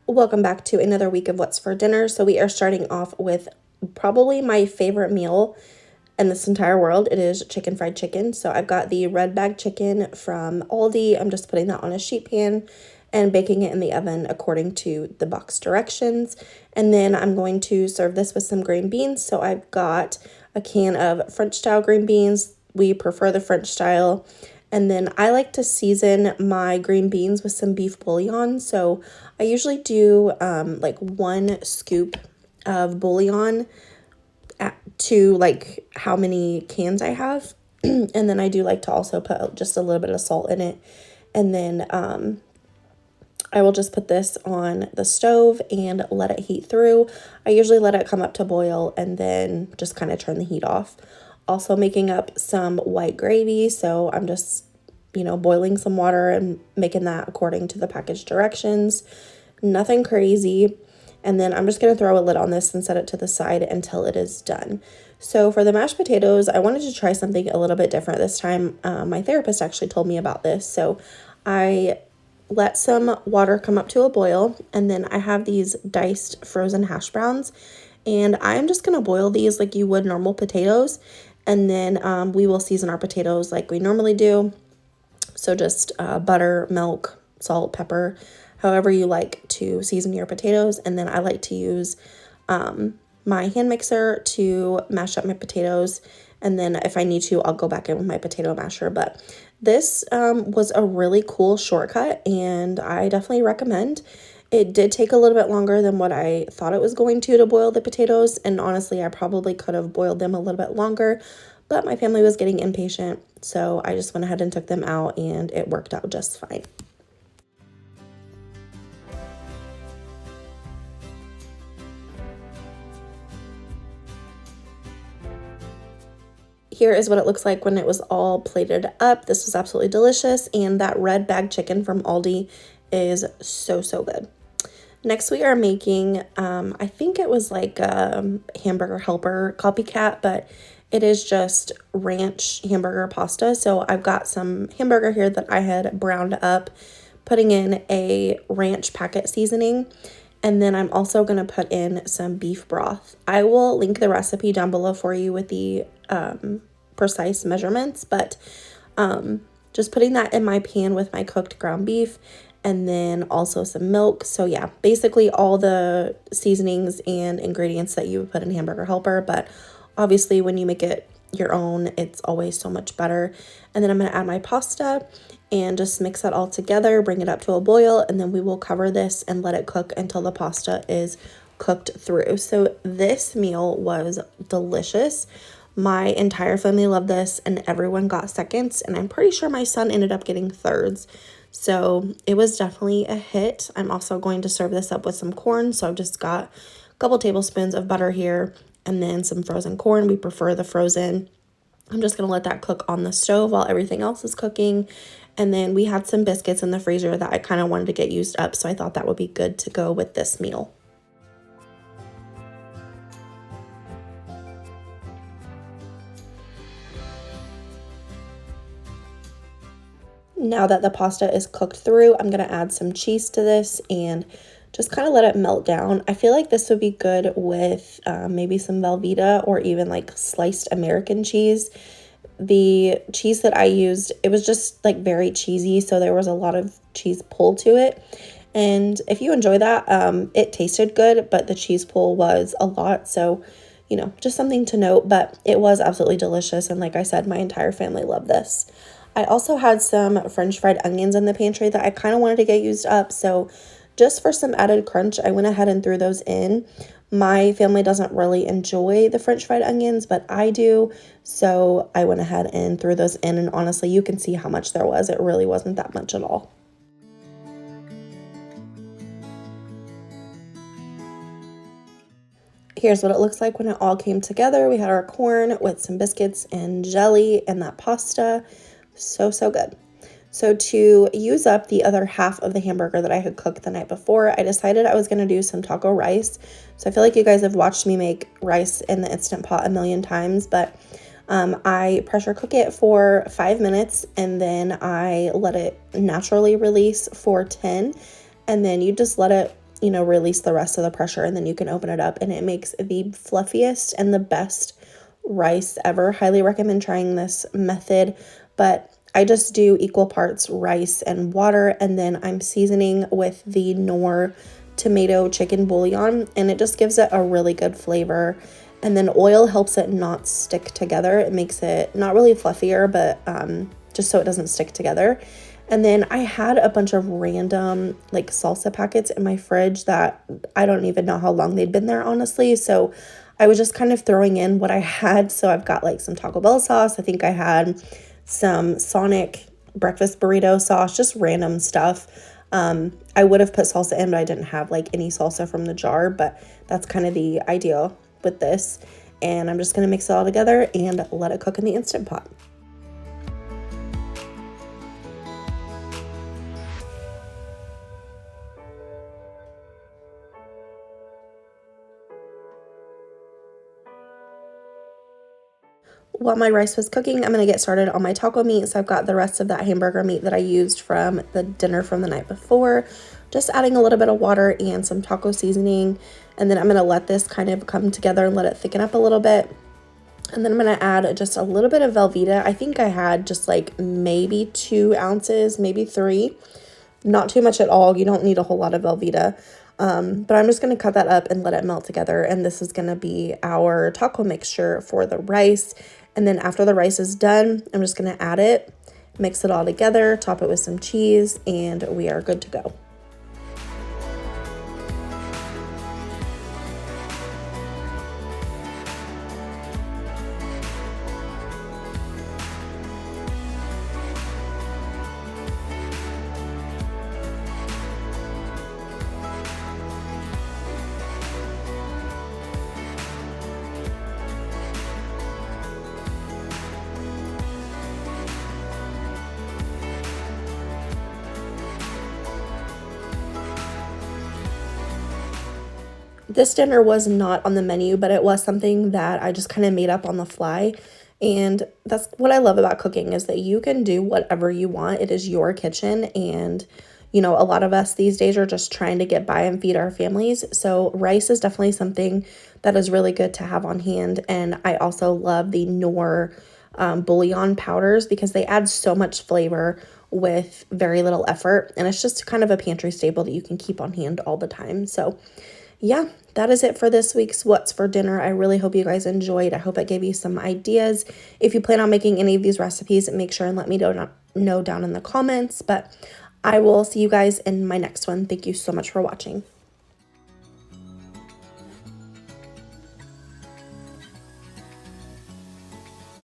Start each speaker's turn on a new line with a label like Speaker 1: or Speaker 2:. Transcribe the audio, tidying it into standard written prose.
Speaker 1: Welcome back to another week of What's for Dinner. So we are starting off with probably my favorite meal in this entire world. It is chicken fried chicken. So I've got the red bag chicken from Aldi. I'm just putting that on a sheet pan and baking it in the oven according to the box directions. And then I'm going to serve this with some green beans. So I've got a can of French style green beans. We prefer the French style. And then I like to season my green beans with some beef bouillon. So I usually do like 1 scoop of bouillon to like how many cans I have. And then I do like to also put just a little bit of salt in it. And then I will just put this on the stove and let it heat through. I usually let it come up to boil and then just kind of turn the heat off. Also making up some white gravy, so I'm just, boiling some water and making that according to the package directions. Nothing crazy. And then I'm just going to throw a lid on this and set it to the side until it is done. So for the mashed potatoes, I wanted to try something a little bit different this time. My therapist actually told me about this. So I let some water come up to a boil, and then I have these diced frozen hash browns, and I'm just going to boil these like you would normal potatoes. And then we will season our potatoes like we normally do. So just butter, milk, salt, pepper, however you like to season your potatoes. And then I like to use my hand mixer to mash up my potatoes. And then if I need to, I'll go back in with my potato masher. But this was a really cool shortcut, and I definitely recommend. It did take a little bit longer than what I thought it was going to boil the potatoes. And honestly, I probably could have boiled them a little bit longer, but my family was getting impatient. So I just went ahead and took them out, and it worked out just fine. Here is what it looks like when it was all plated up. This was absolutely delicious, and that red bag chicken from Aldi is so, so good. Next, we are making, I think it was like a hamburger helper copycat, but it is just ranch hamburger pasta. So I've got some hamburger here that I had browned up, putting in a ranch packet seasoning. And then I'm also going to put in some beef broth. I will link the recipe down below for you with the precise measurements, but just putting that in my pan with my cooked ground beef, and then also some milk. So yeah, basically all the seasonings and ingredients that you would put in hamburger helper, but obviously when you make it your own, it's always so much better. And then I'm going to add my pasta and just mix that all together, bring it up to a boil, and then we will cover this and let it cook until the pasta is cooked through. So this meal was delicious. My entire family loved this, and everyone got seconds, and I'm pretty sure my son ended up getting thirds. So it was definitely a hit. I'm also going to serve this up with some corn. So I've just got a couple tablespoons of butter here and then some frozen corn. We prefer the frozen. I'm just going to let that cook on the stove while everything else is cooking. And then we had some biscuits in the freezer that I kind of wanted to get used up. So I thought that would be good to go with this meal. Now that the pasta is cooked through, I'm going to add some cheese to this and just kind of let it melt down. I feel like this would be good with maybe some Velveeta or even like sliced American cheese. The cheese that I used, it was just like very cheesy, so there was a lot of cheese pull to it. And if you enjoy that, it tasted good, but the cheese pull was a lot. So, just something to note, but it was absolutely delicious. And like I said, my entire family loved this. I also had some French fried onions in the pantry that I kind of wanted to get used up. So just for some added crunch, I went ahead and threw those in. My family doesn't really enjoy the French fried onions, but I do. So I went ahead and threw those in. And honestly, you can see how much there was. It really wasn't that much at all. Here's what it looks like when it all came together. We had our corn with some biscuits and jelly and that pasta. So, so good. So to use up the other half of the hamburger that I had cooked the night before, I decided I was going to do some taco rice. So I feel like you guys have watched me make rice in the Instant Pot a million times, but I pressure cook it for 5 minutes, and then I let it naturally release for 10. And then you just let it you know, release the rest of the pressure, and then you can open it up, and it makes the fluffiest and the best rice ever. Highly recommend trying this method, but I just do equal parts rice and water, and then I'm seasoning with the Knorr tomato chicken bouillon, and it just gives it a really good flavor. And then oil helps it not stick together. It makes it not really fluffier, but just so it doesn't stick together. And then I had a bunch of random like salsa packets in my fridge that I don't even know how long they'd been there, honestly. So I was just kind of throwing in what I had. So I've got like some Taco Bell sauce. I think I had some Sonic breakfast burrito sauce, just random stuff. I would have put salsa in, but I didn't have like any salsa from the jar, but that's kind of the idea with this. And I'm just going to mix it all together and let it cook in the Instant Pot. While my rice was cooking, I'm going to get started on my taco meat. So I've got the rest of that hamburger meat that I used from the dinner from the night before, just adding a little bit of water and some taco seasoning. And then I'm going to let this kind of come together and let it thicken up a little bit. And then I'm going to add just a little bit of Velveeta. I think I had just like maybe 2 ounces, maybe 3. Not too much at all. You don't need a whole lot of Velveeta. But I'm just going to cut that up and let it melt together. And this is going to be our taco mixture for the rice. And then after the rice is done, I'm just going to add it, mix it all together, top it with some cheese, and we are good to go. This dinner was not on the menu, but it was something that I just kind of made up on the fly. And that's what I love about cooking, is that you can do whatever you want. It is your kitchen. And, you know, a lot of us these days are just trying to get by and feed our families. So rice is definitely something that is really good to have on hand. And I also love the Knorr bouillon powders, because they add so much flavor with very little effort. And it's just kind of a pantry staple that you can keep on hand all the time. So yeah, that is it for this week's What's for Dinner. I really hope you guys enjoyed. I hope it gave you some ideas. If you plan on making any of these recipes, make sure and let me know down in the comments. But I will see you guys in my next one. Thank you so much for watching.